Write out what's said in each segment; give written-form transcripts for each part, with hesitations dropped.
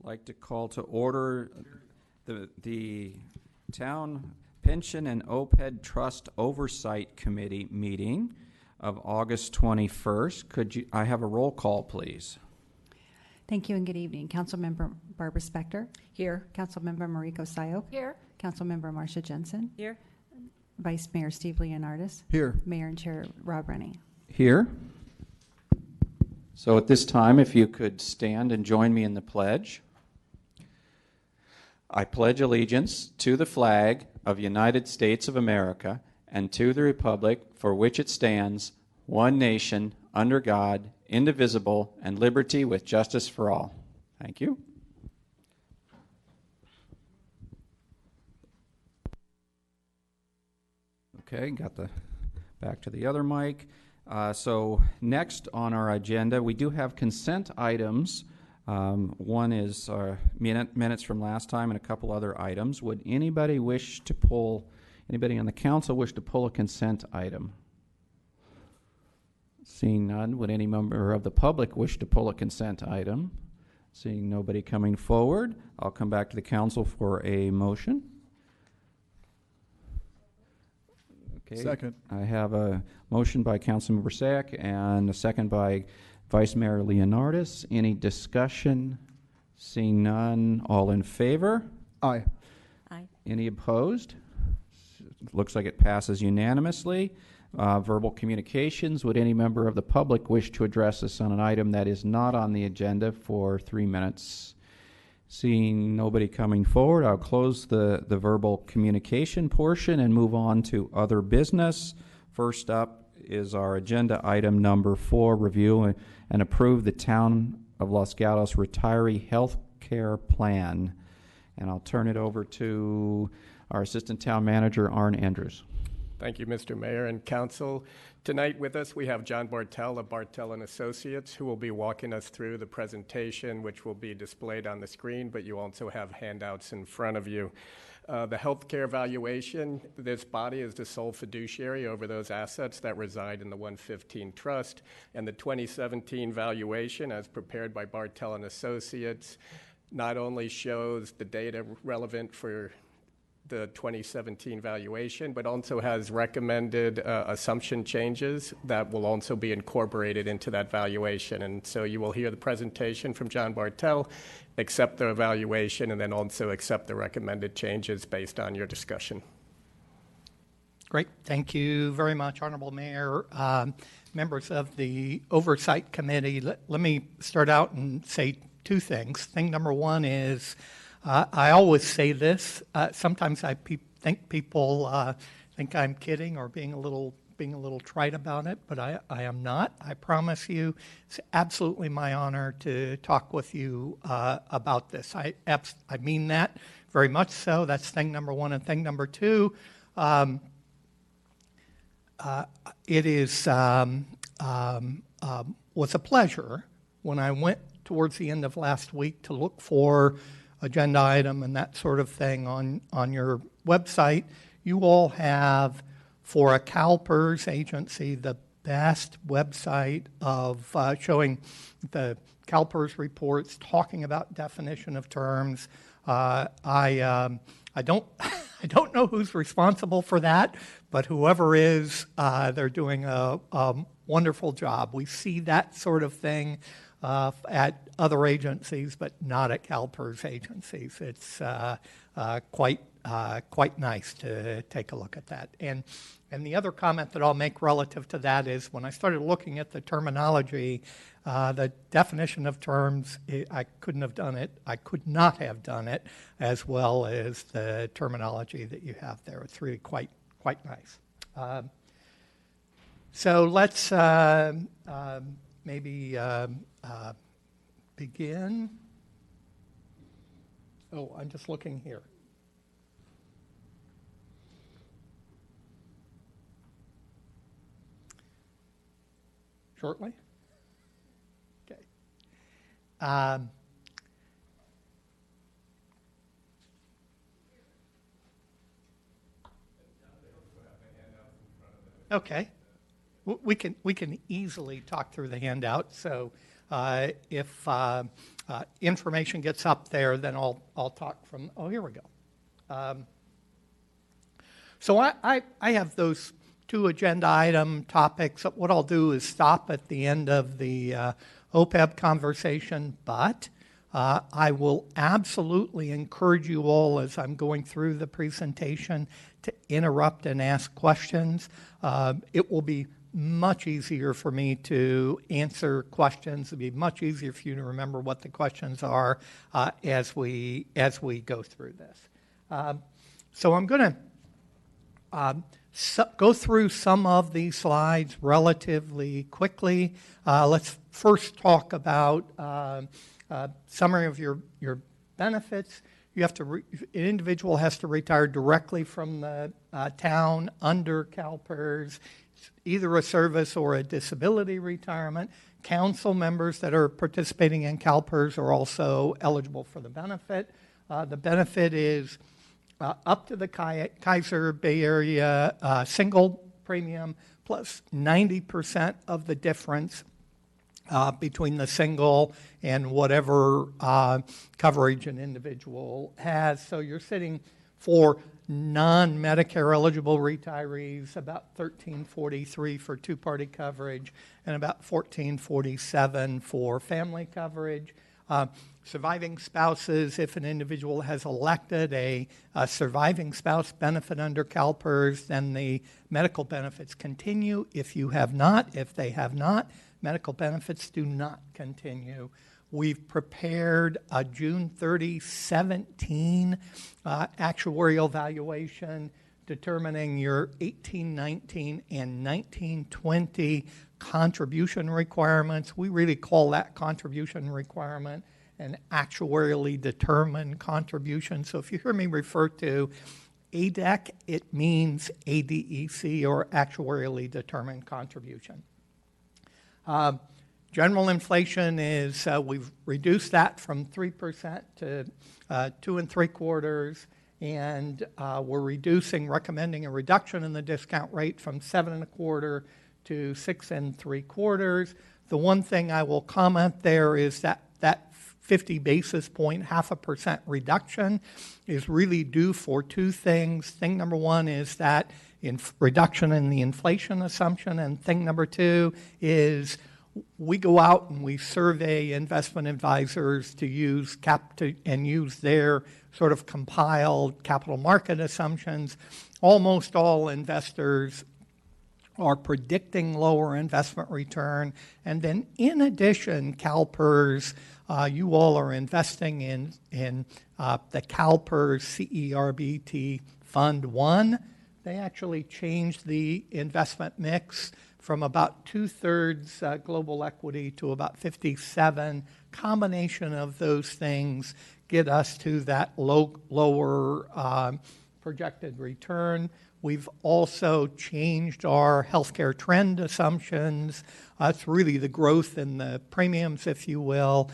like to call to order the Town Pension and OPEB Trust Oversight Committee meeting of August 21st. I have a roll call, please? Thank you and good evening. Councilmember Barbara Spector. Here. Councilmember Mariko Sayo. Here. Councilmember Marcia Jensen. Here. Vice Mayor Steve Leonardis. Here. Mayor and Chair Rob Rennie. Here. So at this time, if you could stand and join me in the pledge. I pledge allegiance to the flag of the United States of America and to the republic for which it stands, one nation, under God, indivisible, and liberty with justice for all. Thank you. Okay, got the back to the other mic. So next on our agenda, we do have consent items. One is minutes from last time and a couple other items. Would anybody on the council wish to pull a consent item? Seeing none, would any member of the public wish to pull a consent item? Seeing nobody coming forward, I'll come back to the council for a motion. Okay. Second. I have a motion by Councilmember Sack and a second by Vice Mayor Leonardis. Any discussion? Seeing none, all in favor? Aye. Aye. Any opposed? Looks like it passes unanimously. Verbal communications. Would any member of the public wish to address us on an item that is not on the agenda for 3 minutes? Seeing nobody coming forward, I'll close the verbal communication portion and move on to other business. First up is our agenda item number 4, review and approve the Town of Los Gatos retiree health care plan. And I'll turn it over to our Assistant Town Manager, Arn Andrews. Thank you, Mr. Mayor and Council. Tonight with us, we have John Bartel of Bartel & Associates, who will be walking us through the presentation, which will be displayed on the screen, but you also have handouts in front of you. The healthcare valuation, this body is the sole fiduciary over those assets that reside in the 115 Trust, and the 2017 valuation, as prepared by Bartel & Associates, not only shows the data relevant for the 2017 valuation, but also has recommended assumption changes that will also be incorporated into that valuation. And so you will hear the presentation from John Bartel, accept the evaluation, and then also accept the recommended changes based on your discussion. Great. Thank you very much, Honorable Mayor. Members of the Oversight Committee, let me start out and say 2 things. Thing number 1 is, I always say this. Sometimes I think people think I'm kidding or being a little trite about it, but I am not. I promise you, it's absolutely my honor to talk with you about this. I mean that very much so. That's thing number 1. And thing number 2, it is was a pleasure when I went towards the end of last week to look for agenda item and that sort of thing on your website. You all have, for a CalPERS agency, the best website of showing the CalPERS reports, talking about definition of terms. I don't I don't know who's responsible for that, but whoever is, they're doing a wonderful job. We see that sort of thing at other agencies, but not at CalPERS agencies. It's quite nice to take a look at that. And the other comment that I'll make relative to that is when I started looking at the terminology, the definition of terms, I could not have done it as well as the terminology that you have there. It's really quite nice. So let's maybe begin. Oh, I'm just looking here. Shortly? Okay. Okay. We can easily talk through the handout, so If information gets up there, then I'll talk from, oh, here we go. So I have those 2 agenda item topics. What I'll do is stop at the end of the OPEB conversation, but I will absolutely encourage you all as I'm going through the presentation to interrupt and ask questions. It will be much easier for me to answer questions. It'll be much easier for you to remember what the questions are as we go through this. So I'm going to go through some of these slides relatively quickly. Let's first talk about summary of your benefits. You have to an individual has to retire directly from the town under CalPERS, either a service or a disability retirement. Council members that are participating in CalPERS are also eligible for the benefit. The benefit is up to the Kaiser Bay Area single premium plus 90% of the difference between the single and whatever coverage an individual has. So you're sitting for non-Medicare eligible retirees about $1,343 for two-party coverage and about $1,447 for family coverage. Surviving spouses, if an individual has elected a surviving spouse benefit under CalPERS, then the medical benefits continue. If they have not, medical benefits do not continue. We've prepared a June 30, 17 actuarial valuation determining your 1819 and 1920 contribution requirements. We really call that contribution requirement an actuarially determined contribution. So if you hear me refer to ADEC, it means ADEC, or actuarially determined contribution. General inflation is, we've reduced that from 3% to 2.75%, and we're recommending a reduction in the discount rate from 7.25% to 6.75%. The one thing I will comment there is that 50 basis point, 0.5% reduction is really due for 2 things. Thing number 1 is that reduction in the inflation assumption, and thing number 2 is we go out and we survey investment advisors to use their sort of compiled capital market assumptions. Almost all investors are predicting lower investment return. And then in addition, CalPERS, you all are investing in the CalPERS CERBT Fund 1. They actually changed the investment mix from about 2/3 global equity to about 57. Combination of those things get us to that lower projected return. We've also changed our healthcare trend assumptions. It's really the growth in the premiums, if you will,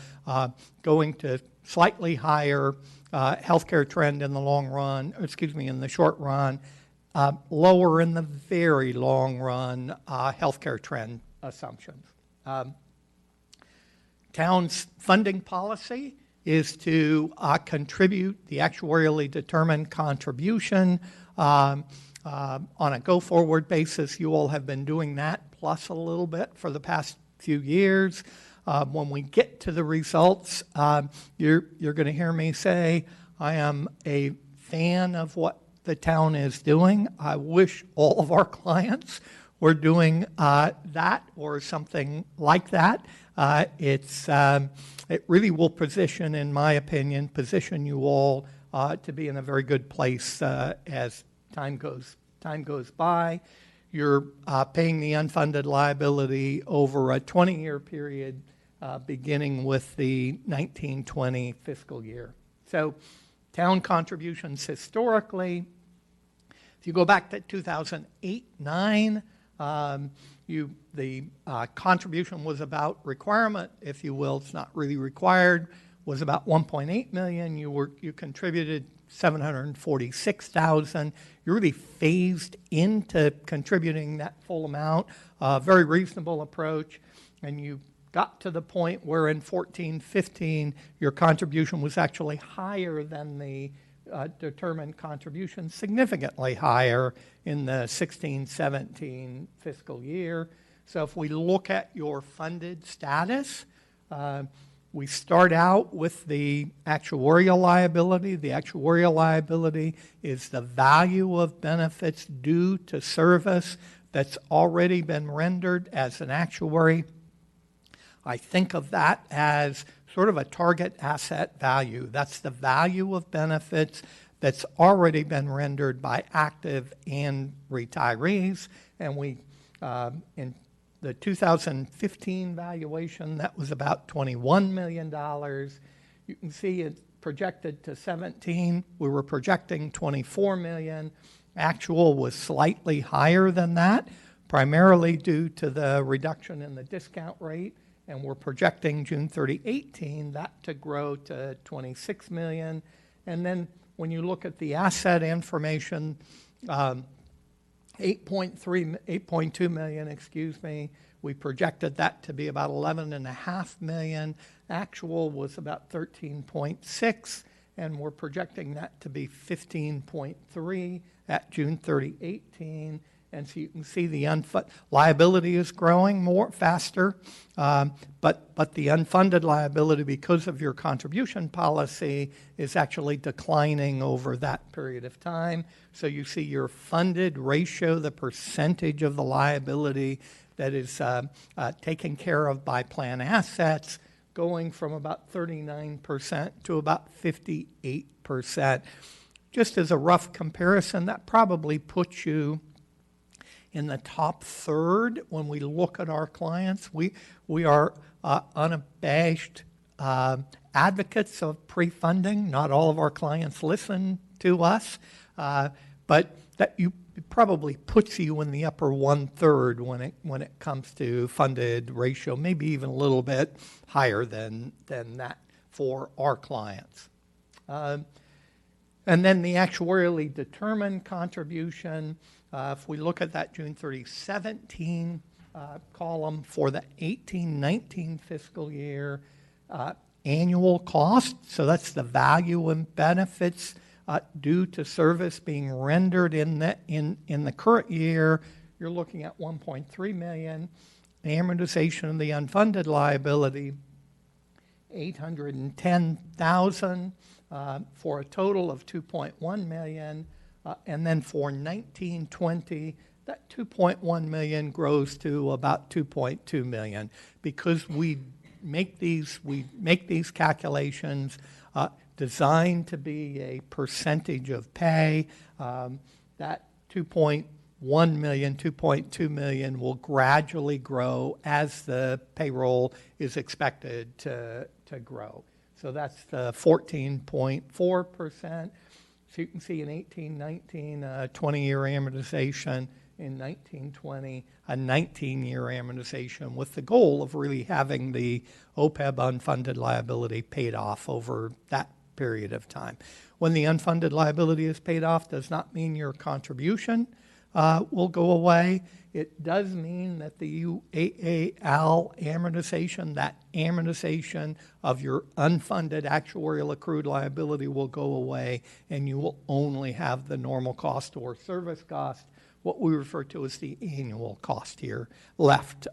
going to slightly higher healthcare trend in the short run, lower in the very long run healthcare trend assumptions. Town's funding policy is to contribute the actuarially determined contribution on a go-forward basis. You all have been doing that plus a little bit for the past few years. When we get to the results, you're going to hear me say I am a fan of what the town is doing. I wish all of our clients were doing that or something like that. It really will position, in my opinion, you all to be in a very good place as time goes by. You're paying the unfunded liability over a 20-year period beginning with the 1920 fiscal year. So town contributions historically, if you go back to 2008-9, the contribution was about requirement, if you will. It's not really required. Was about $1.8 million. You contributed $746,000. You really phased into contributing that full amount. Very reasonable approach, and you got to the point where in 14-15 your contribution was actually higher than the determined contribution, significantly higher in the 16-17 fiscal year. So if we look at your funded status, we start out with the actuarial liability. The actuarial liability is the value of benefits due to service that's already been rendered as an actuary. I think of that as sort of a target asset value. That's the value of benefits that's already been rendered by active and retirees. And we, in the 2015 valuation, that was about $21 million. You can see it projected to 17. We were projecting 24 million. Actual was slightly higher than that, primarily due to the reduction in the discount rate. And we're projecting June 30, 18, that to grow to 26 million. And then when you look at the asset information, 8.2 million, we projected that to be about 11.5 million. Actual was about 13.6, and we're projecting that to be 15.3 at June 30, 18. And so you can see the liability is growing faster, but the unfunded liability, because of your contribution policy, is actually declining over that period of time. So you see your funded ratio, the percentage of the liability that is taken care of by plan assets, going from about 39% to about 58%. Just as a rough comparison, that probably puts you in the top third when we look at our clients. We are unabashed advocates of pre-funding. Not all of our clients listen to us, but that probably puts you in the upper 1/3 when it comes to funded ratio, maybe even a little bit higher than that for our clients. And then the actuarially determined contribution. If we look at that June 30, 17 column for the 18-19 fiscal year, annual cost, so that's the value and benefits due to service being rendered in the current year, you're looking at 1.3 million. Amortization of the unfunded liability, 810,000 for a total of 2.1 million. And then for 1920, that 2.1 million grows to about 2.2 million because we make these calculations designed to be a percentage of pay. That 2.1 million, 2.2 million will gradually grow as the payroll is expected to grow. So that's the 14.4%. So you can see in 18-19, 20-year amortization, in 19-20, a 19-year amortization, with the goal of really having the OPEB unfunded liability paid off over that period of time. When the unfunded liability is paid off does not mean your contribution will go away. It does mean that the UAAL amortization, that amortization of your unfunded actuarial accrued liability will go away, and you will only have the normal cost or service cost, what we refer to as the annual cost here, left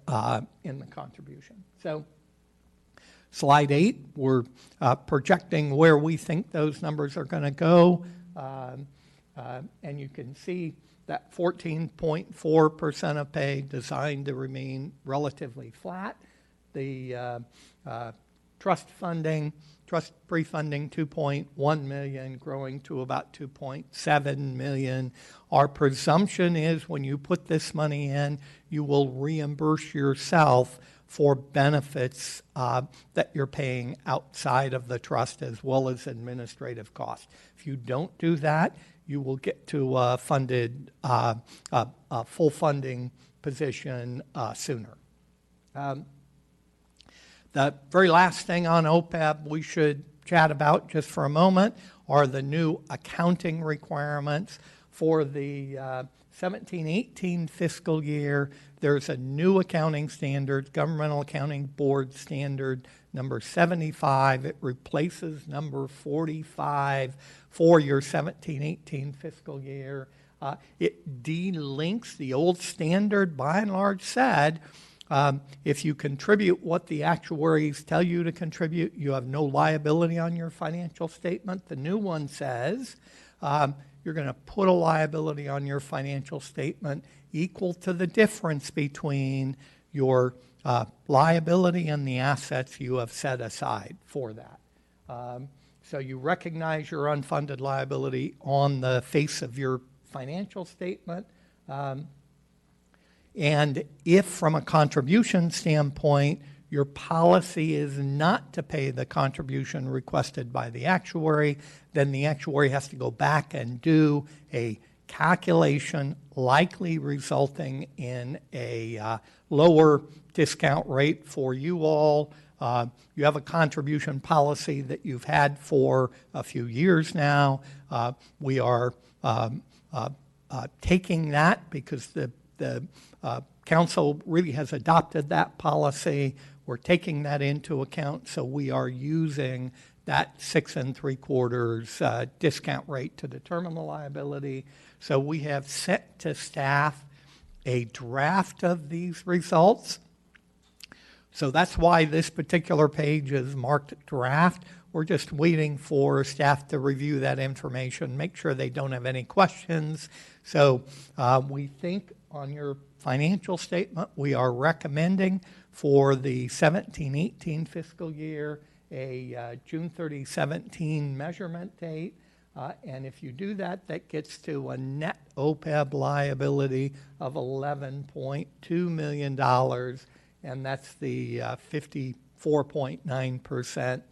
in the contribution. So slide 8, we're projecting where we think those numbers are going to go, and you can see that 14.4% of pay designed to remain relatively flat. The trust pre-funding 2.1 million growing to about 2.7 million. Our presumption is when you put this money in, you will reimburse yourself for benefits that you're paying outside of the trust as well as administrative costs. If you don't do that, you will get to a full funding position sooner. The very last thing on OPEB we should chat about just for a moment are the new accounting requirements. for the 17-18 fiscal year, there's a new accounting standard, Governmental Accounting Board Standard number 75. It replaces number 45 for your 17-18 fiscal year. It delinks the old standard, by and large, said if you contribute what the actuaries tell you to contribute, you have no liability on your financial statement. The new one says you're going to put a liability on your financial statement equal to the difference between your liability and the assets you have set aside for that. So you recognize your unfunded liability on the face of your financial statement. And if from a contribution standpoint, your policy is not to pay the contribution requested by the actuary, then the actuary has to go back and do a calculation likely resulting in a lower discount rate for you all. You have a contribution policy that you've had for a few years now. We are taking that because the council really has adopted that policy. We're taking that into account, so we are using that 6 3/4 discount rate to determine the liability. So we have sent to staff a draft of these results. So that's why this particular page is marked draft. We're just waiting for staff to review that information, make sure they don't have any questions. So we think on your financial statement, we are recommending for the 17-18 fiscal year a June 30, 17 measurement date. And if you do that, that gets to a net OPEB liability of $11.2 million, and that's the 54.9%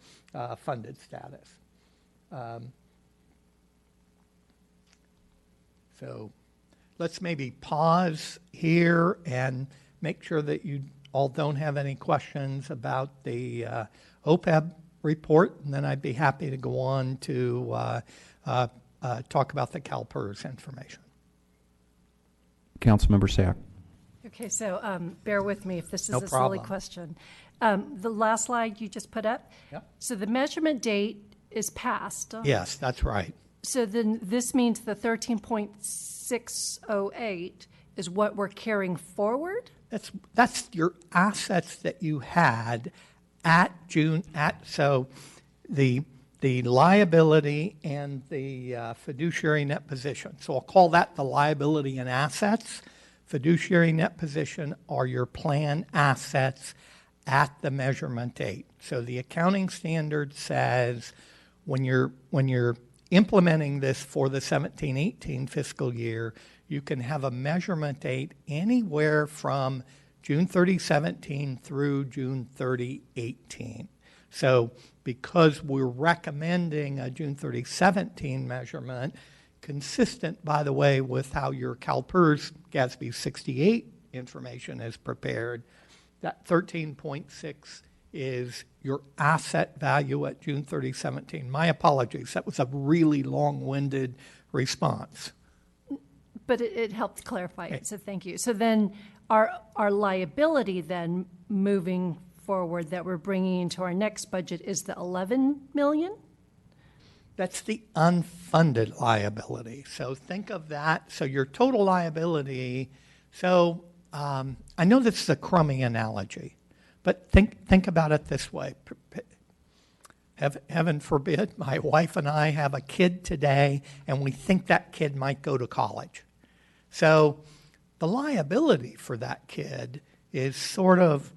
funded status. So let's maybe pause here and make sure that you all don't have any questions about the OPEB report, and then I'd be happy to go on to talk about the CalPERS information. Councilmember Sack. Okay, so bear with me if this is No a problem. silly question. The last slide you just put up, Yep. so the measurement date is passed. Yes, that's right. So then this means the 13.608 is what we're carrying forward? That's your assets that you had at June so the liability and the fiduciary net position. So I'll call that the liability and assets. Fiduciary net position are your plan assets at the measurement date. So the accounting standard says when you're implementing this for the 17-18 fiscal year, you can have a measurement date anywhere from June 30, 17 through June 30, 18. So because we're recommending a June 30, 17 measurement, consistent, by the way, with how your CalPERS GASB 68 information is prepared, that 13.6 is your asset value at June 30, 17. My apologies. That was a really long-winded response. But it helped clarify it, so thank you. So then our liability then moving forward that we're bringing into our next budget is the 11 million? That's the unfunded liability. So think of that. So your total liability, so I know this is a crummy analogy, but think about it this way. Heaven forbid, my wife and I have a kid today, and we think that kid might go to college. So the liability for that kid is sort of,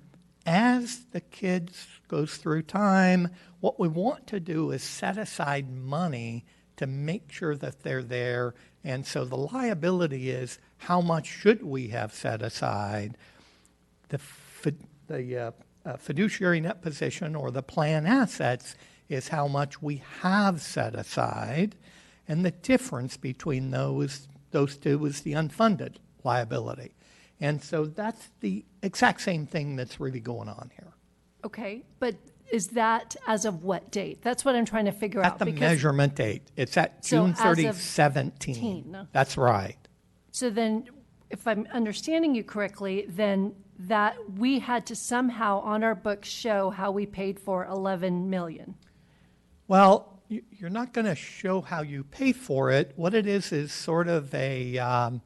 as the kid goes through time, what we want to do is set aside money to make sure that they're there. And so the liability is how much should we have set aside. The fiduciary net position or the plan assets is how much we have set aside. And the difference between those two is the unfunded liability. And so that's the exact same thing that's really going on here. Okay, but is that as of what date? That's what I'm trying to figure out. At the because- measurement date. It's at So June as 30, of 17. That's right. So then, if I'm understanding you correctly, then that we had to somehow on our books show how we paid for 11 million. Well, you're not going to show how you pay for it. What it is sort of a, I'm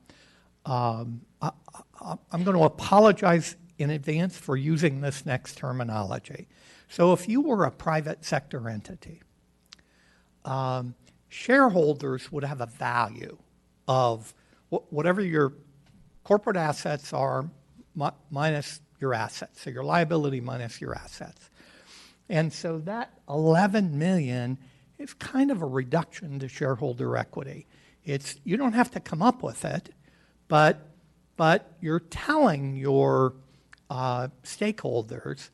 going to apologize in advance for using this next terminology. So if you were a private sector entity, shareholders would have a value of whatever your corporate assets are minus your assets, so your liability minus your assets. And so that 11 million is kind of a reduction to shareholder equity. You don't have to come up with it, but you're telling your stakeholders,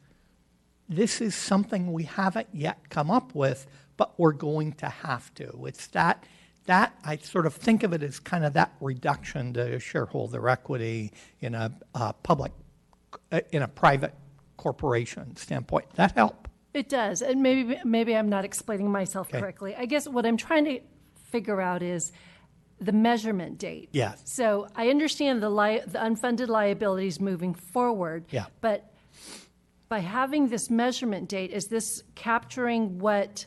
this is something we haven't yet come up with, but we're going to have to. It's that I sort of think of it as kind of that reduction to shareholder equity in a private corporation standpoint. That help? It does, and maybe I'm not explaining myself correctly. I guess what I'm trying to figure out is the measurement date. Yes. So I understand the unfunded liabilities moving forward. Yeah. But by having this measurement date, is this capturing what?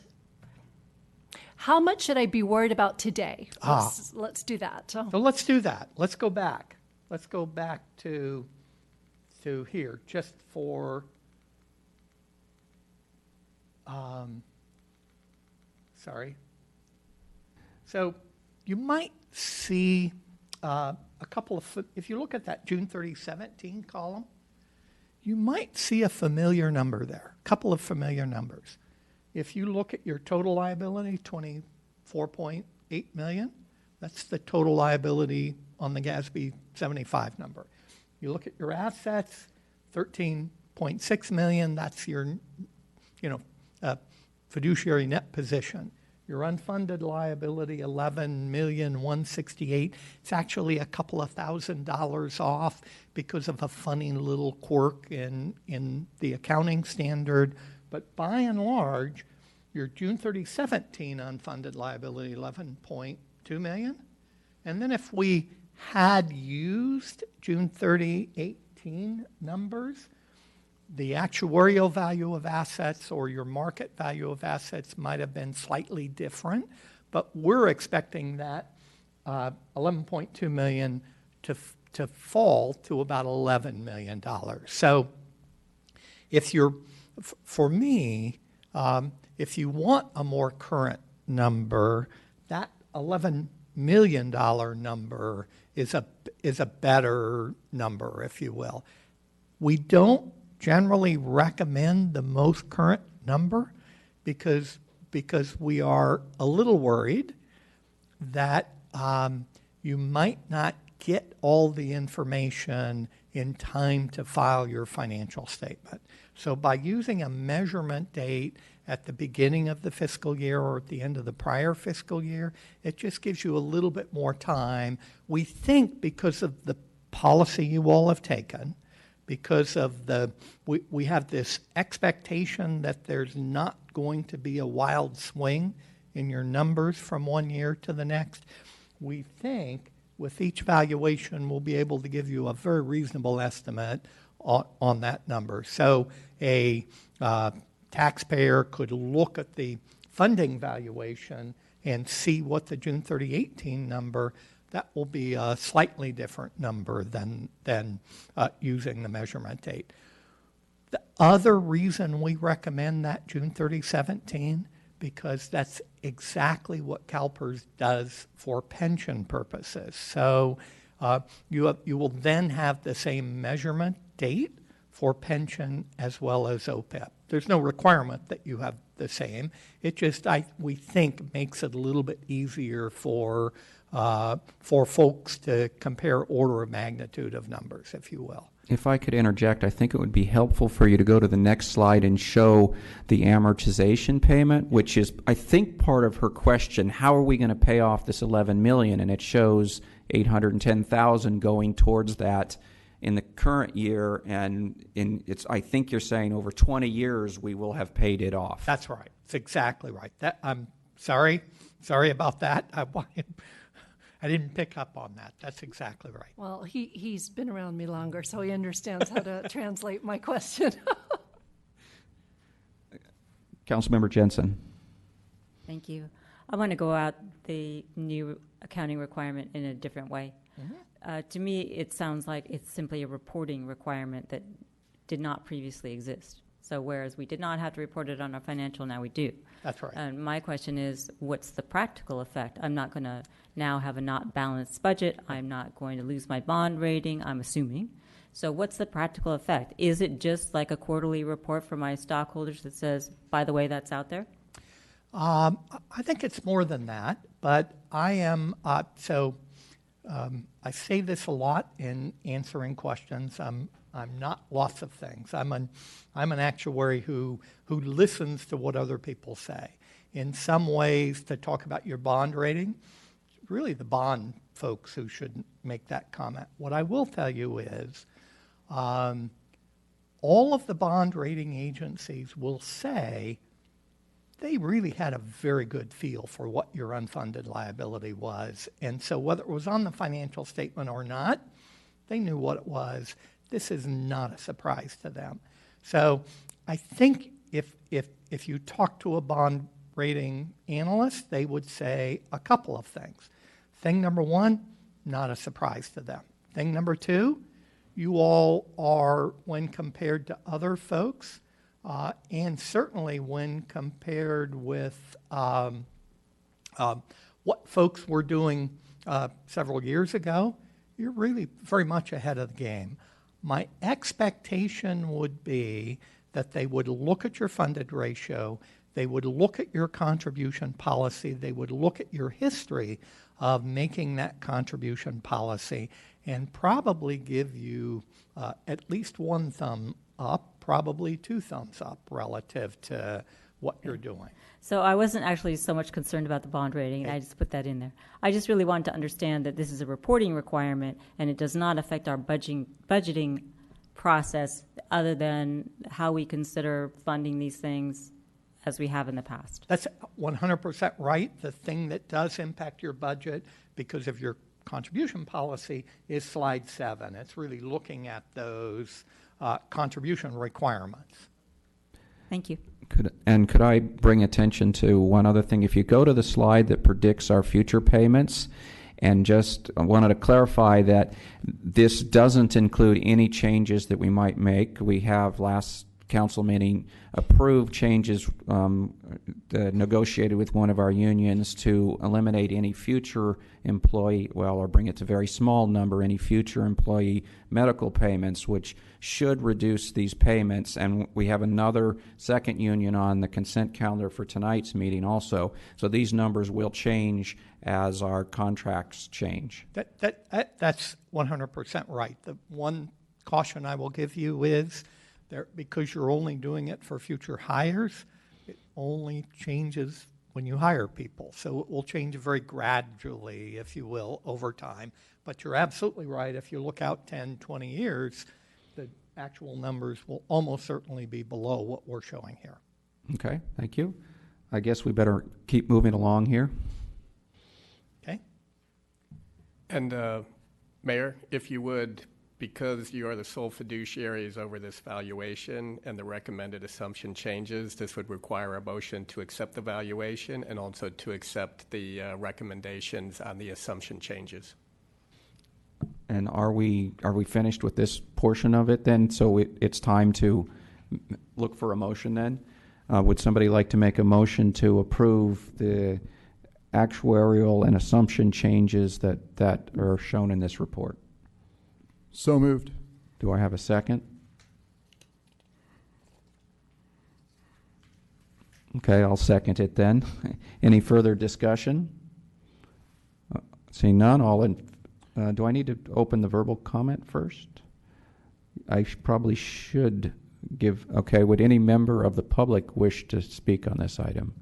How much should I be worried about today? Let's do that. So let's do that. Let's go back. Let's go back to here, just for sorry. So you might see a couple of, if you look at that June 30, 17 column, you might see a familiar number there, a couple of familiar numbers. If you look at your total liability, 24.8 million, that's the total liability on the GASB 75 number. You look at your assets, 13.6 million, that's your, fiduciary net position. Your unfunded liability, 11,168,000. It's actually a couple of $1,000s off because of a funny little quirk in the accounting standard. But by and large, your June 30, 17 unfunded liability, 11.2 million. And then if we had used June 30, 18 numbers, the actuarial value of assets or your market value of assets might have been slightly different, but we're expecting that 11.2 million to fall to about $11 million. So if for me, if you want a more current number, that $11 million number is a better number, if you will. We don't generally recommend the most current number because we are a little worried that you might not get all the information in time to file your financial statement. So by using a measurement date at the beginning of the fiscal year or at the end of the prior fiscal year, it just gives you a little bit more time. We think because of the policy you all have taken, because of we have this expectation that there's not going to be a wild swing in your numbers from one year to the next. We think with each valuation we'll be able to give you a very reasonable estimate on that number. So a taxpayer could look at the funding valuation and see what the June 30, 18 number, that will be a slightly different number than using the measurement date. The other reason we recommend that June 30, 17, because that's exactly what CalPERS does for pension purposes. So you will then have the same measurement date for pension as well as OPEB. There's no requirement that you have the same. It just, we think, makes it a little bit easier for folks to compare order of magnitude of numbers, if you will. If I could interject, I think it would be helpful for you to go to the next slide and show the amortization payment, which is, I think, part of her question. How are we going to pay off this $11 million? And it shows $810,000 going towards that in the current year, and I think you're saying over 20 years we will have paid it off. That's right. That's exactly right. I'm sorry about that. I didn't pick up on that. That's exactly right. Well, he's been around me longer, so he understands how to translate my question. Councilmember Jensen. Thank you. I want to go out the new accounting requirement in a different way. To me, it sounds like it's simply a reporting requirement that did not previously exist. So whereas we did not have to report it on our financial, now we do. That's right. And my question is, what's the practical effect? I'm not going to now have a not balanced budget. I'm not going to lose my bond rating, I'm assuming. So what's the practical effect? Is it just like a quarterly report for my stockholders that says, by the way, that's out there? I think it's more than that, but I am, I say this a lot in answering questions. I'm not lots of things. I'm an actuary who listens to what other people say. In some ways, to talk about your bond rating, it's really the bond folks who should make that comment. What I will tell you is all of the bond rating agencies will say they really had a very good feel for what your unfunded liability was. And so whether it was on the financial statement or not, they knew what it was. This is not a surprise to them. So I think if you talk to a bond rating analyst, they would say a couple of things. Thing number one, not a surprise to them. Thing number two, you all are, when compared to other folks, and certainly when compared with what folks were doing several years ago, you're really very much ahead of the game. My expectation would be that they would look at your funded ratio, they would look at your contribution policy, they would look at your history of making that contribution policy, and probably give you at least one thumb up, probably two thumbs up relative to what you're doing. So I wasn't actually so much concerned about the bond rating, and I just put that in there. I just really wanted to understand that this is a reporting requirement, and it does not affect our budgeting process other than how we consider funding these things as we have in the past. That's 100% right. The thing that does impact your budget because of your contribution policy is slide 7. It's really looking at those contribution requirements. Thank you. Could I bring attention to one other thing? If you go to the slide that predicts our future payments, and just wanted to clarify that this doesn't include any changes that we might make. We have last council meeting approved changes negotiated with one of our unions to eliminate any future employee, or bring it to a very small number, any future employee medical payments, which should reduce these payments. And we have another second union on the consent calendar for tonight's meeting also. So these numbers will change as our contracts change. That's 100% right. The one caution I will give you is because you're only doing it for future hires, it only changes when you hire people. So it will change very gradually, if you will, over time. But you're absolutely right. If you look out 10, 20 years, the actual numbers will almost certainly be below what we're showing here. Okay, thank you. I guess we better keep moving along here. Okay. And Mayor, if you would, because you are the sole fiduciaries over this valuation and the recommended assumption changes, this would require a motion to accept the valuation and also to accept the recommendations on the assumption changes. And are we finished with this portion of it then? So it's time to look for a motion then? Would somebody like to make a motion to approve the actuarial and assumption changes that are shown in this report? So moved. Do I have a second? Okay, I'll second it then. Any further discussion? Seeing none, do I need to open the verbal comment first? I probably should give, okay, would any member of the public wish to speak on this item?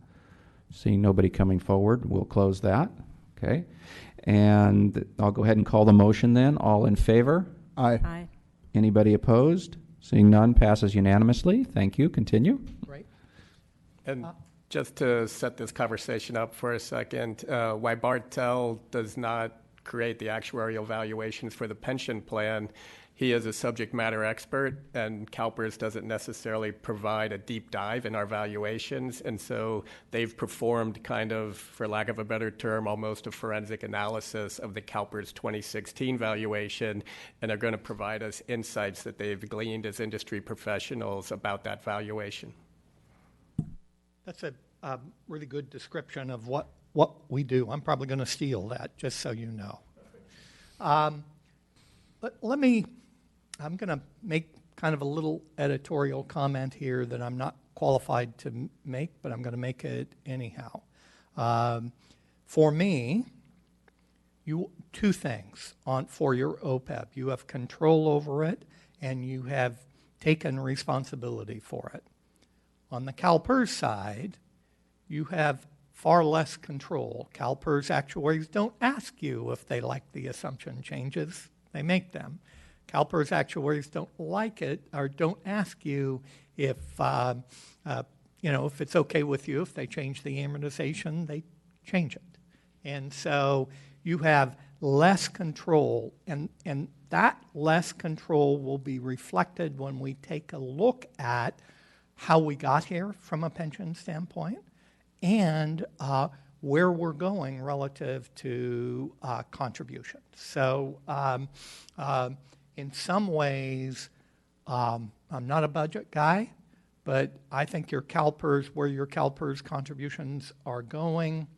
Seeing nobody coming forward, we'll close that. Okay, and I'll go ahead and call the motion then. All in favor? Aye. Aye. Anybody opposed? Seeing none, passes unanimously. Thank you. Continue. Right. And just to set this conversation up for a second, why Bartel does not create the actuarial valuations for the pension plan, he is a subject matter expert, and CalPERS doesn't necessarily provide a deep dive in our valuations. And so they've performed kind of, for lack of a better term, almost a forensic analysis of the CalPERS 2016 valuation, and are going to provide us insights that they've gleaned as industry professionals about that valuation. That's a really good description of what we do. I'm probably going to steal that, just so you know. But I'm going to make kind of a little editorial comment here that I'm not qualified to make, but I'm going to make it anyhow. For me, two things for your OPEB. You have control over it, and you have taken responsibility for it. On the CalPERS side, you have far less control. CalPERS actuaries don't ask you if they like the assumption changes. They make them. CalPERS actuaries don't like it or don't ask you if it's okay with you. If they change the amortization, they change it. And so you have less control, and that less control will be reflected when we take a look at how we got here from a pension standpoint and where we're going relative to contributions. So in some ways, I'm not a budget guy, but I think where your CalPERS contributions are going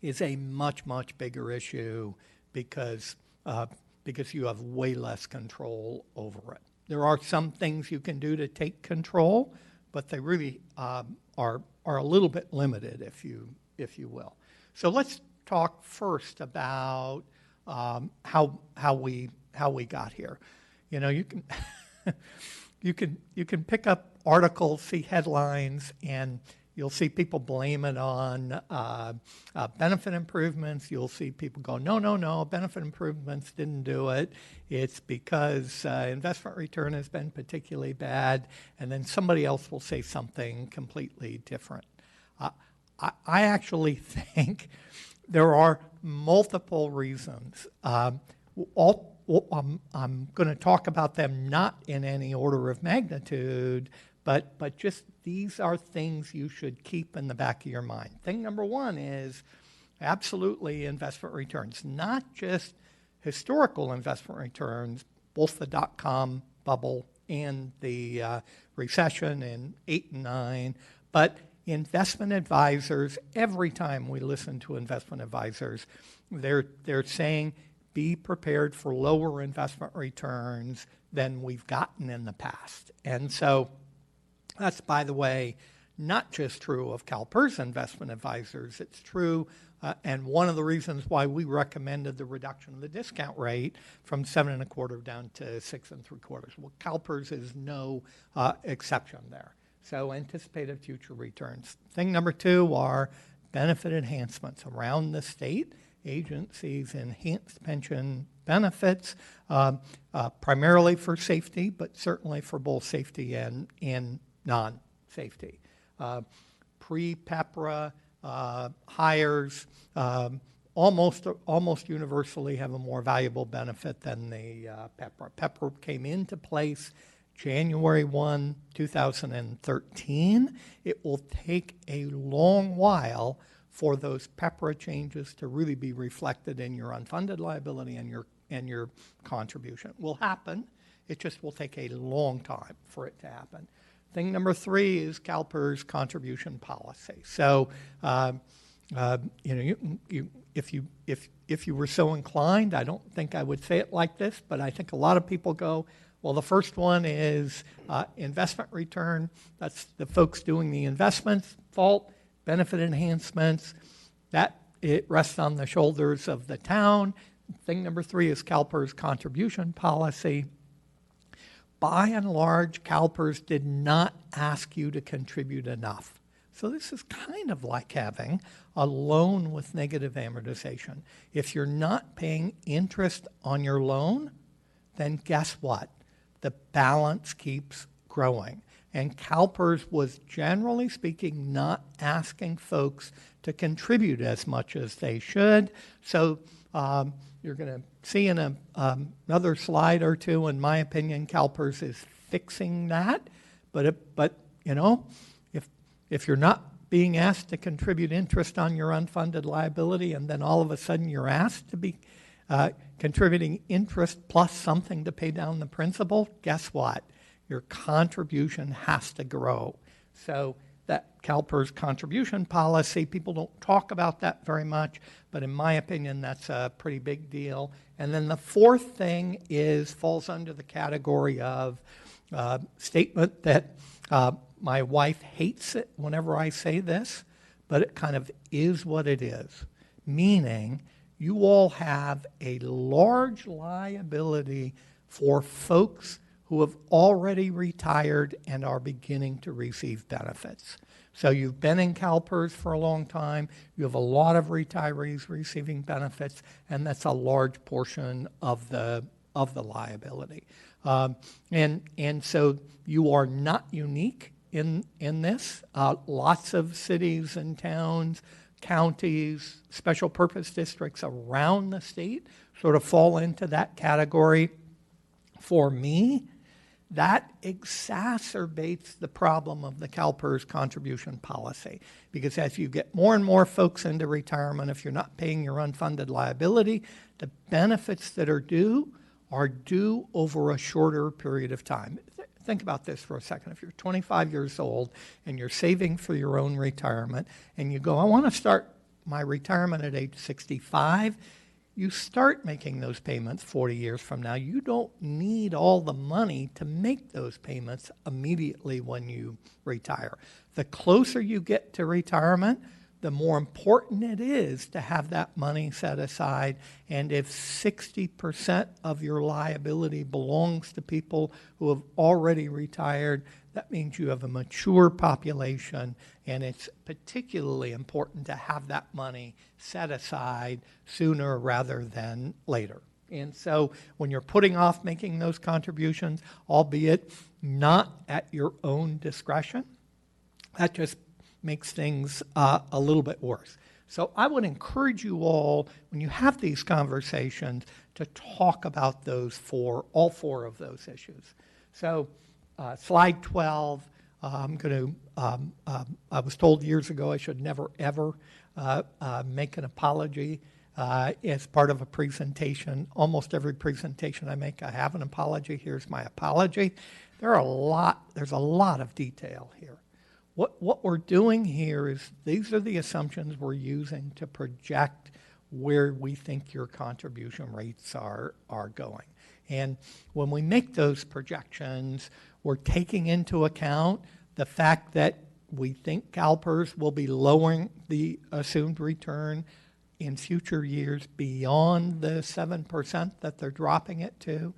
is a much, much bigger issue because you have way less control over it. There are some things you can do to take control, but they really are a little bit limited, if you will. So let's talk first about how we got here. You know, you can pick up articles, see headlines, and you'll see people blame it on benefit improvements. You'll see people go, no, benefit improvements didn't do it. It's because investment return has been particularly bad, and then somebody else will say something completely different. I actually think there are multiple reasons. I'm going to talk about them not in any order of magnitude, but just these are things you should keep in the back of your mind. Thing number one is absolutely investment returns, not just historical investment returns, both the dot-com bubble and the recession in 8 and 9, but investment advisors, every time we listen to investment advisors, they're saying be prepared for lower investment returns than we've gotten in the past. And so that's, by the way, not just true of CalPERS investment advisors. It's true, and one of the reasons why we recommended the reduction of the discount rate from 7.25 down to 6.75. Well, CalPERS is no exception there. So anticipated future returns. Thing number two are benefit enhancements around the state. Agencies enhanced pension benefits, primarily for safety, but certainly for both safety and non-safety. Pre-PEPRA hires almost universally have a more valuable benefit than the PEPRA. PEPRA came into place January 1, 2013. It will take a long while for those PEPRA changes to really be reflected in your unfunded liability and your contribution. It will happen. It just will take a long time for it to happen. Thing number three is CalPERS contribution policy. So, if you were so inclined, I don't think I would say it like this, but I think a lot of people go, well, the first one is investment return. That's the folks doing the investments fault. Benefit enhancements, that it rests on the shoulders of the town. Thing number three is CalPERS contribution policy. By and large, CalPERS did not ask you to contribute enough. So this is kind of like having a loan with negative amortization. If you're not paying interest on your loan, then guess what? The balance keeps growing. And CalPERS was, generally speaking, not asking folks to contribute as much as they should. So you're going to see in another slide or two, in my opinion, CalPERS is fixing that. But you know, if you're not being asked to contribute interest on your unfunded liability, and then all of a sudden you're asked to be contributing interest plus something to pay down the principal, guess what? Your contribution has to grow. So that CalPERS contribution policy, people don't talk about that very much, but in my opinion, that's a pretty big deal. And then the fourth thing falls under the category of statement that my wife hates it whenever I say this, but it kind of is what it is, meaning you all have a large liability for folks who have already retired and are beginning to receive benefits. So you've been in CalPERS for a long time, you have a lot of retirees receiving benefits, and that's a large portion of the liability. And so you are not unique in this. Lots of cities and towns, counties, special purpose districts around the state sort of fall into that category. For me, that exacerbates the problem of the CalPERS contribution policy, because as you get more and more folks into retirement, if you're not paying your unfunded liability, the benefits that are due over a shorter period of time. Think about this for a second. If you're 25 years old and you're saving for your own retirement and you go, I want to start my retirement at age 65, you start making those payments 40 years from now. You don't need all the money to make those payments immediately when you retire. The closer you get to retirement, the more important it is to have that money set aside. And if 60% of your liability belongs to people who have already retired, that means you have a mature population, and it's particularly important to have that money set aside sooner rather than later. And so when you're putting off making those contributions, albeit not at your own discretion, that just makes things a little bit worse. So I would encourage you all, when you have these conversations, to talk about all four of those issues. So slide 12, I was told years ago I should never, ever make an apology as part of a presentation. Almost every presentation I make, I have an apology. Here's my apology. There's a lot of detail here. What we're doing here is these are the assumptions we're using to project where we think your contribution rates are going. And when we make those projections, we're taking into account the fact that we think CalPERS will be lowering the assumed return in future years beyond the 7% that they're dropping it to.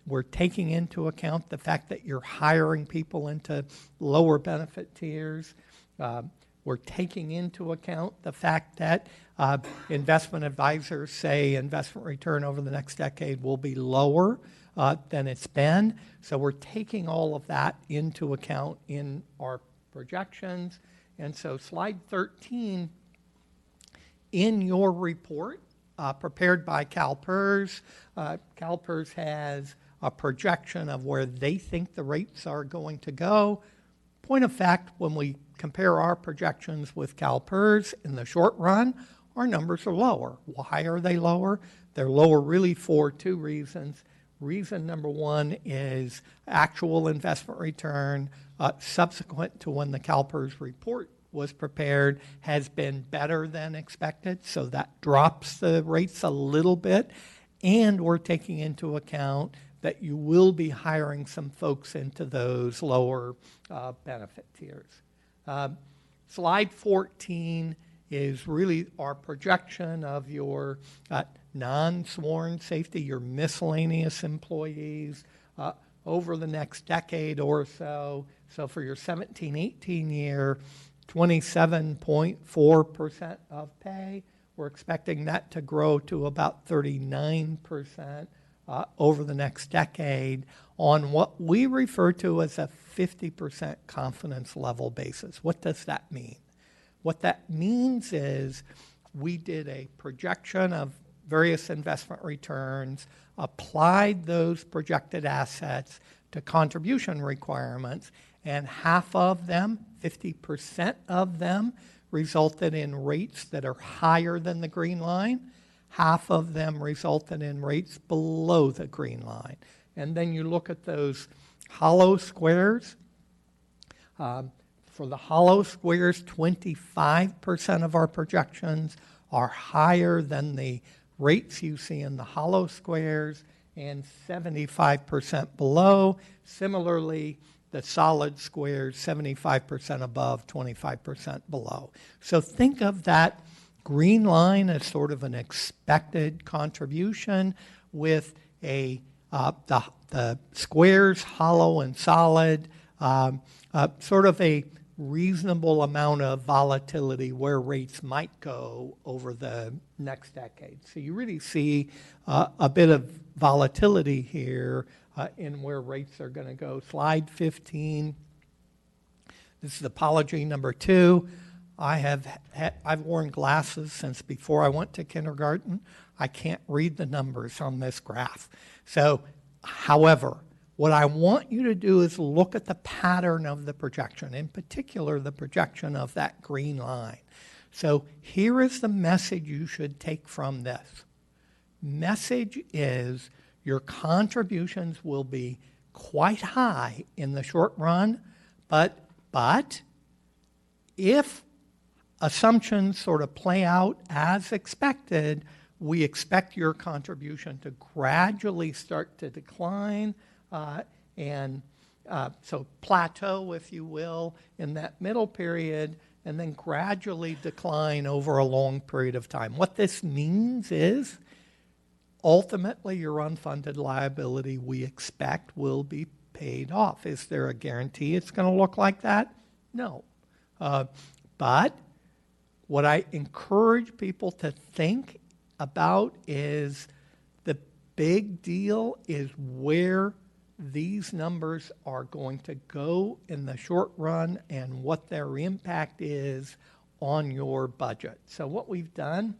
We're taking into account the fact that you're hiring people into lower benefit tiers. We're taking into account the fact that investment advisors say investment return over the next decade will be lower than it's been. So we're taking all of that into account in our projections. And so slide 13, in your report prepared by CalPERS, CalPERS has a projection of where they think the rates are going to go. Point of fact, when we compare our projections with CalPERS in the short run, our numbers are lower. Why are they lower? They're lower really for two reasons. Reason number one is actual investment return subsequent to when the CalPERS report was prepared has been better than expected, so that drops the rates a little bit. And we're taking into account that you will be hiring some folks into those lower benefit tiers. Slide 14 is really our projection of your non-sworn safety, your miscellaneous employees over the next decade or so. So for your 17-18 year, 27.4% of pay. We're expecting that to grow to about 39% over the next decade on what we refer to as a 50% confidence level basis. What does that mean? What that means is we did a projection of various investment returns, applied those projected assets to contribution requirements, and half of them, 50% of them, resulted in rates that are higher than the green line. Half of them resulted in rates below the green line. And then you look at those hollow squares. For the hollow squares, 25% of our projections are higher than the rates you see in the hollow squares, and 75% below. Similarly, the solid squares, 75% above, 25% below. So think of that green line as sort of an expected contribution, with the squares, hollow and solid, sort of a reasonable amount of volatility where rates might go over the next decade. So you really see a bit of volatility here in where rates are going to go. Slide 15. This is apology number 2. I've worn glasses since before I went to kindergarten. I can't read the numbers on this graph. So, however, what I want you to do is look at the pattern of the projection, in particular the projection of that green line. So here is the message you should take from this. Message is your contributions will be quite high in the short run, but if assumptions sort of play out as expected, we expect your contribution to gradually start to decline, so plateau, if you will, in that middle period, and then gradually decline over a long period of time. What this means is ultimately your unfunded liability, we expect, will be paid off. Is there a guarantee it's going to look like that? No. But what I encourage people to think about is the big deal is where these numbers are going to go in the short run and what their impact is on your budget. So what we've done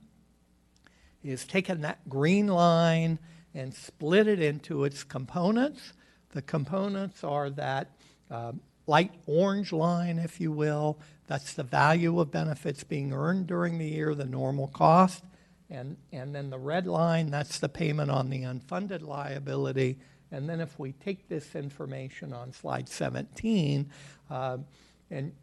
is taken that green line and split it into its components. The components are that light orange line, if you will. That's the value of benefits being earned during the year, the normal cost. And then the red line, that's the payment on the unfunded liability. And then if we take this information on slide 17, and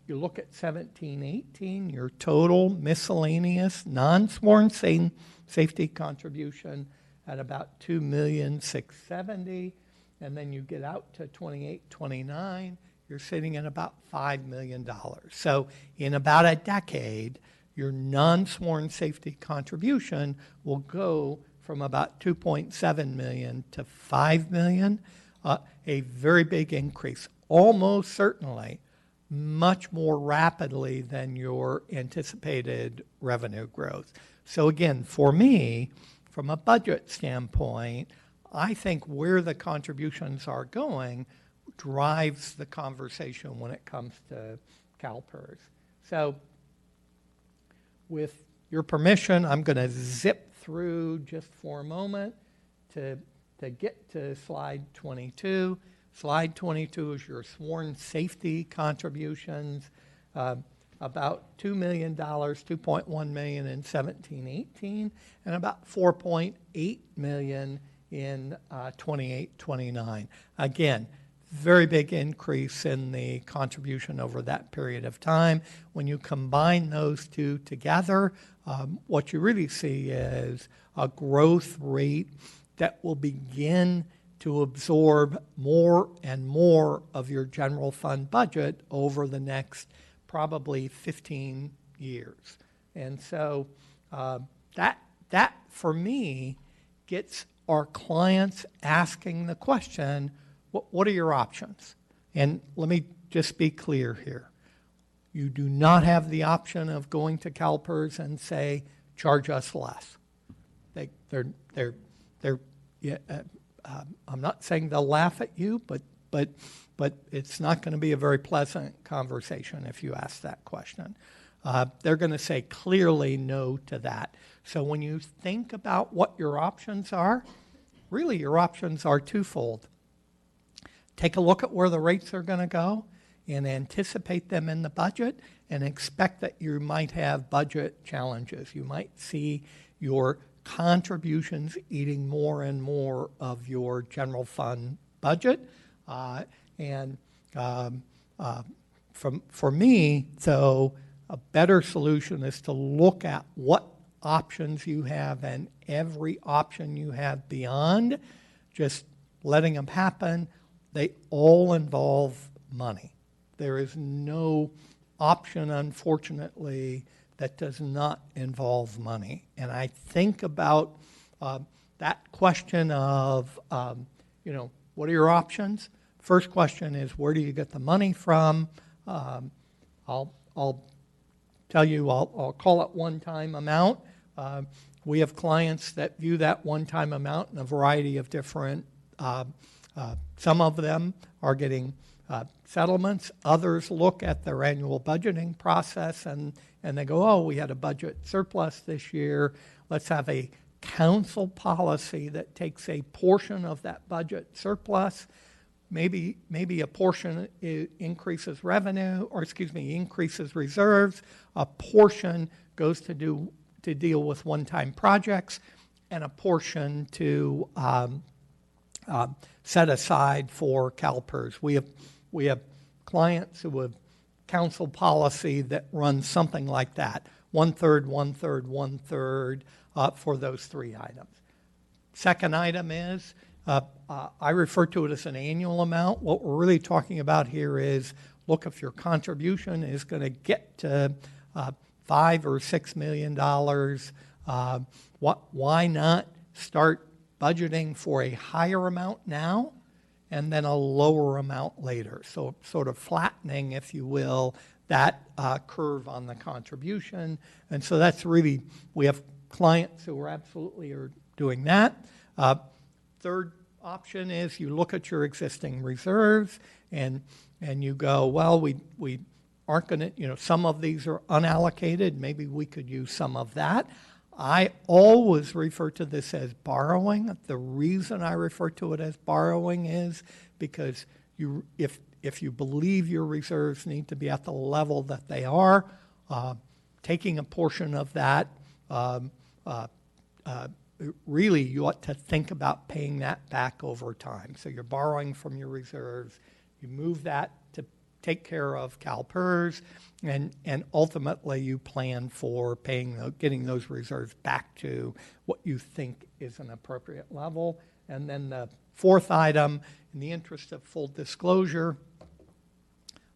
you look at 1718, your total miscellaneous non-sworn safety contribution at about $2,670,000, and then you get out to 2829, you're sitting at about $5 million. So in about a decade, your non-sworn safety contribution will go from about $2.7 million to $5 million, a very big increase, almost certainly much more rapidly than your anticipated revenue growth. So again, for me, from a budget standpoint, I think where the contributions are going drives the conversation when it comes to CalPERS. So with your permission, I'm going to zip through just for a moment to get to slide 22. Slide 22 is your sworn safety contributions, about $2 million, $2.1 million in 1718, and about $4.8 million in 2829. Again, very big increase in the contribution over that period of time. When you combine those two together, what you really see is a growth rate that will begin to absorb more and more of your general fund budget over the next probably 15 years. And so that for me gets our clients asking the question, what are your options? And let me just be clear here. You do not have the option of going to CalPERS and say, charge us less. I'm not saying they'll laugh at you, but it's not going to be a very pleasant conversation if you ask that question. They're going to say clearly no to that. So when you think about what your options are, really your options are twofold. Take a look at where the rates are going to go and anticipate them in the budget and expect that you might have budget challenges. You might see your contributions eating more and more of your general fund budget. For me, though, a better solution is to look at what options you have, and every option you have beyond just letting them happen, they all involve money. There is no option, unfortunately, that does not involve money. And I think about that question of, what are your options? First question is, where do you get the money from? I'll tell you, I'll call it one-time amount. We have clients that view that one-time amount in a variety of different, some of them are getting settlements. Others look at their annual budgeting process and they go, oh, we had a budget surplus this year. Let's have a council policy that takes a portion of that budget surplus. Maybe a portion increases revenue, increases reserves. A portion goes to deal with one-time projects, and a portion to set aside for CalPERS. We have clients who have council policy that runs something like that: 1/3, 1/3, 1/3 for those three items. Second item is, I refer to it as an annual amount. What we're really talking about here is, look, if your contribution is going to get to $5 or $6 million, why not start budgeting for a higher amount now and then a lower amount later? So sort of flattening, if you will, that curve on the contribution. And so that's really, we have clients who are absolutely doing that. Third option is you look at your existing reserves and you go, well, we aren't going to, some of these are unallocated. Maybe we could use some of that. I always refer to this as borrowing. The reason I refer to it as borrowing is because if you believe your reserves need to be at the level that they are, taking a portion of that, really you ought to think about paying that back over time. So you're borrowing from your reserves, you move that to take care of CalPERS, and ultimately you plan for getting those reserves back to what you think is an appropriate level. And then the fourth item, in the interest of full disclosure,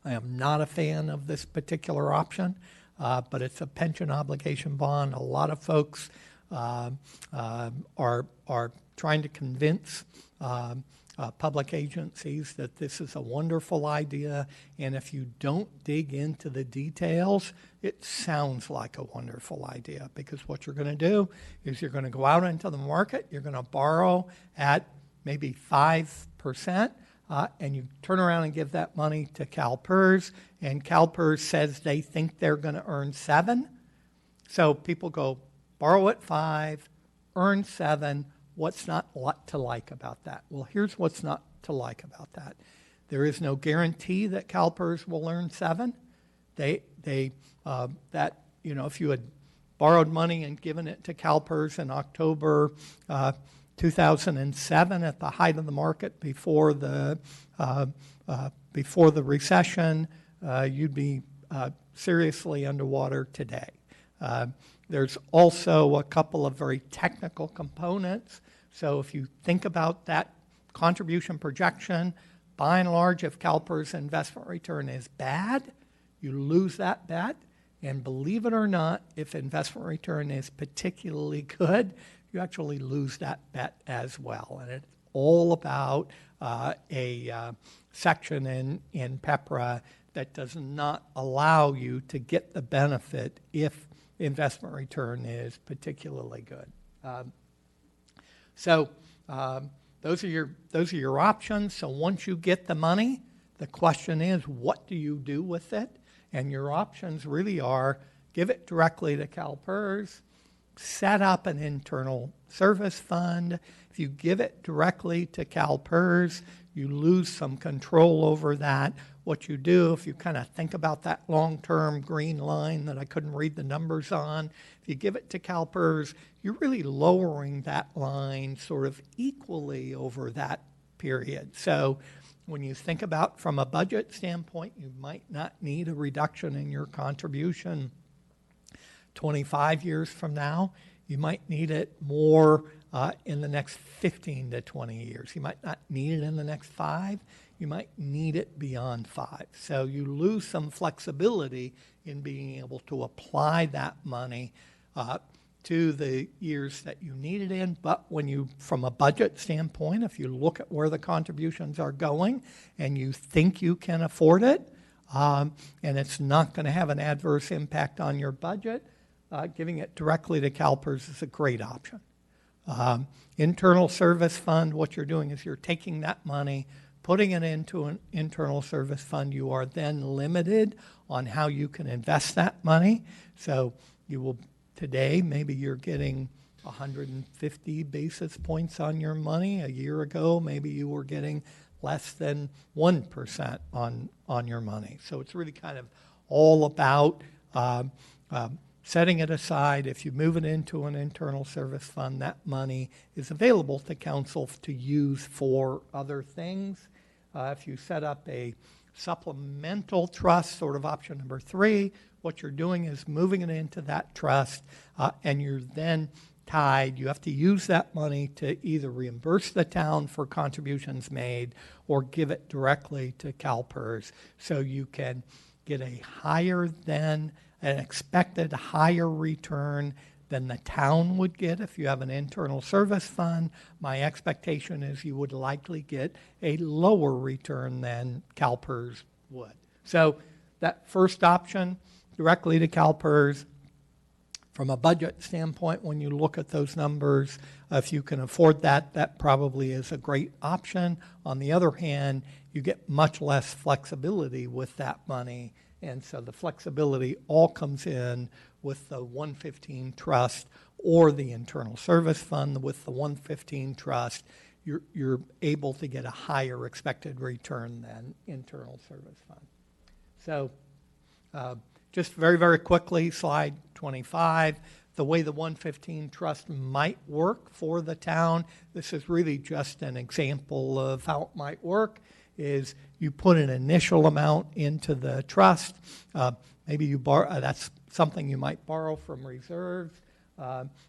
I am not a fan of this particular option, but it's a pension obligation bond. A lot of folks are trying to convince public agencies that this is a wonderful idea, and if you don't dig into the details, it sounds like a wonderful idea, because what you're going to do is you're going to go out into the market, you're going to borrow at maybe 5%, and you turn around and give that money to CalPERS, and CalPERS says they think they're going to earn 7. So people go, borrow at 5, earn 7. What's not to like about that? Well, here's what's not to like about that. There is no guarantee that CalPERS will earn 7. If you had borrowed money and given it to CalPERS in October 2007 at the height of the market before the recession, you'd be seriously underwater today. There's also a couple of very technical components. So if you think about that contribution projection, by and large, if CalPERS investment return is bad, you lose that bet. And believe it or not, if investment return is particularly good, you actually lose that bet as well. And it's all about a section in PEPRA that does not allow you to get the benefit if investment return is particularly good. So those are your options. So once you get the money, the question is, what do you do with it? And your options really are give it directly to CalPERS, set up an internal service fund. If you give it directly to CalPERS, you lose some control over that. What you do, if you kind of think about that long-term green line that I couldn't read the numbers on, if you give it to CalPERS, you're really lowering that line sort of equally over that period. So when you think about from a budget standpoint, you might not need a reduction in your contribution 25 years from now. You might need it more in the next 15 to 20 years. You might not need it in the next 5. You might need it beyond 5. So you lose some flexibility in being able to apply that money to the years that you need it in. But when you, from a budget standpoint, if you look at where the contributions are going and you think you can afford it, and it's not going to have an adverse impact on your budget, giving it directly to CalPERS is a great option. Internal service fund, what you're doing is you're taking that money, putting it into an internal service fund. You are then limited on how you can invest that money. So you will, today, maybe you're getting 150 basis points on your money. A year ago, maybe you were getting less than 1% on your money. So it's really kind of all about setting it aside. If you move it into an internal service fund, that money is available to council to use for other things. If you set up a supplemental trust, sort of option number 3, what you're doing is moving it into that trust, and you're then tied. You have to use that money to either reimburse the town for contributions made or give it directly to CalPERS, so you can get a higher than an expected higher return than the town would get if you have an internal service fund. My expectation is you would likely get a lower return than CalPERS would. So that first option, directly to CalPERS, from a budget standpoint, when you look at those numbers, if you can afford that, that probably is a great option. On the other hand, you get much less flexibility with that money. And so the flexibility all comes in with the 115 trust or the internal service fund. With the 115 trust, you're able to get a higher expected return than internal service fund. So just very, very quickly, slide 25, the way the 115 trust might work for the town. This is really just an example of how it might work. Is you put an initial amount into the trust. Maybe you borrow, that's something you might borrow from reserves.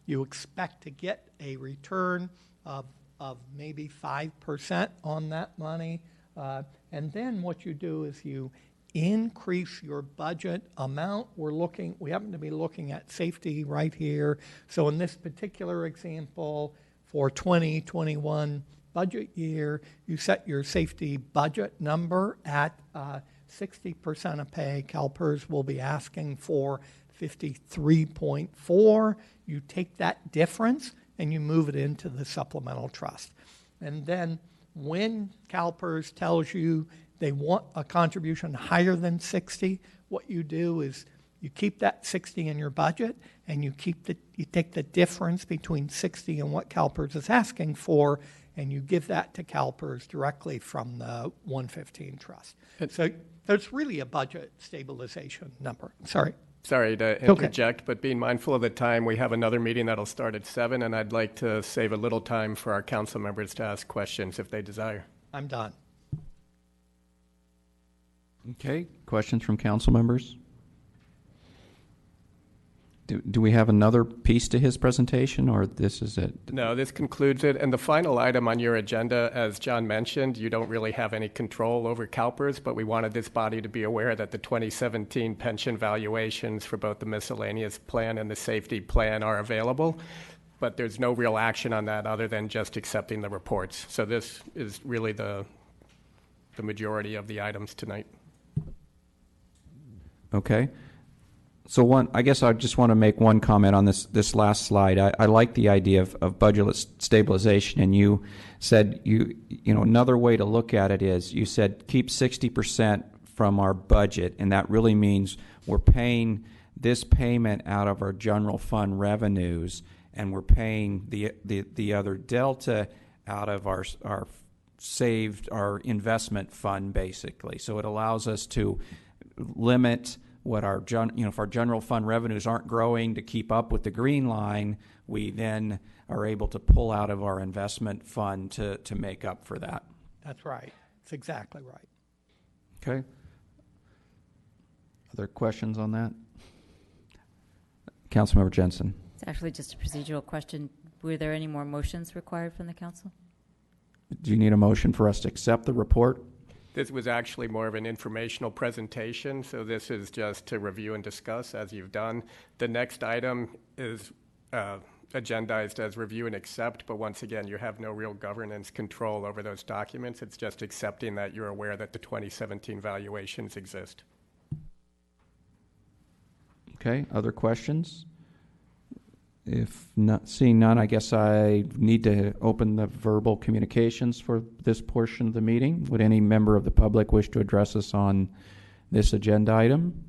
You expect to get a return of maybe 5% on that money. And then what you do is you increase your budget amount. We happen to be looking at safety right here. So in this particular example, for 2021 budget year, you set your safety budget number at 60% of pay. CalPERS will be asking for 53.4. You take that difference and you move it into the supplemental trust. And then when CalPERS tells you they want a contribution higher than 60, what you do is you keep that 60 in your budget, and you take the difference between 60 and what CalPERS is asking for, and you give that to CalPERS directly from the 115 trust. So it's really a budget stabilization number. Sorry to interject, but being mindful of the time, we have another meeting that'll start at 7, and I'd like to save a little time for our council members to ask questions if they desire. I'm done. Okay, questions from council members? Do we have another piece to his presentation, or this is it? No, this concludes it. And the final item on your agenda, as John mentioned, you don't really have any control over CalPERS, but we wanted this body to be aware that the 2017 pension valuations for both the miscellaneous plan and the safety plan are available. But there's no real action on that other than just accepting the reports. So this is really the majority of the items tonight. Okay. So I guess I just want to make one comment on this last slide. I like the idea of budget stabilization, and you said another way to look at it is you said keep 60% from our budget, and that really means we're paying this payment out of our general fund revenues, and we're paying the other delta out of our investment fund, basically. So it allows us to limit what if our general fund revenues aren't growing to keep up with the green line, we then are able to pull out of our investment fund to make up for that. That's right. That's exactly right. Okay. Other questions on that? Councilmember Jensen. It's actually just a procedural question. Were there any more motions required from the council? Do you need a motion for us to accept the report? This was actually more of an informational presentation, so this is just to review and discuss as you've done. The next item is agendized as review and accept, but once again, you have no real governance control over those documents. It's just accepting that you're aware that the 2017 valuations exist. Okay, other questions? If not, seeing none, I guess I need to open the verbal communications for this portion of the meeting. Would any member of the public wish to address us on this agenda item?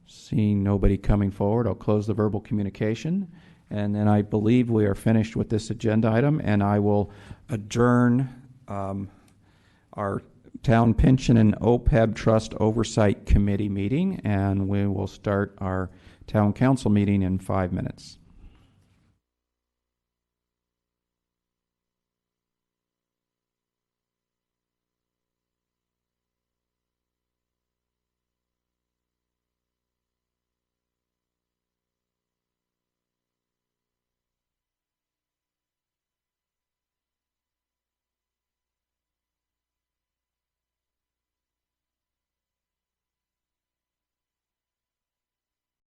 Seeing nobody coming forward, I'll close the verbal communication. And then I believe we are finished with this agenda item, and I will adjourn our Town Pension and OPEB Trust Oversight Committee meeting, and we will start our Town Council meeting in 5 minutes.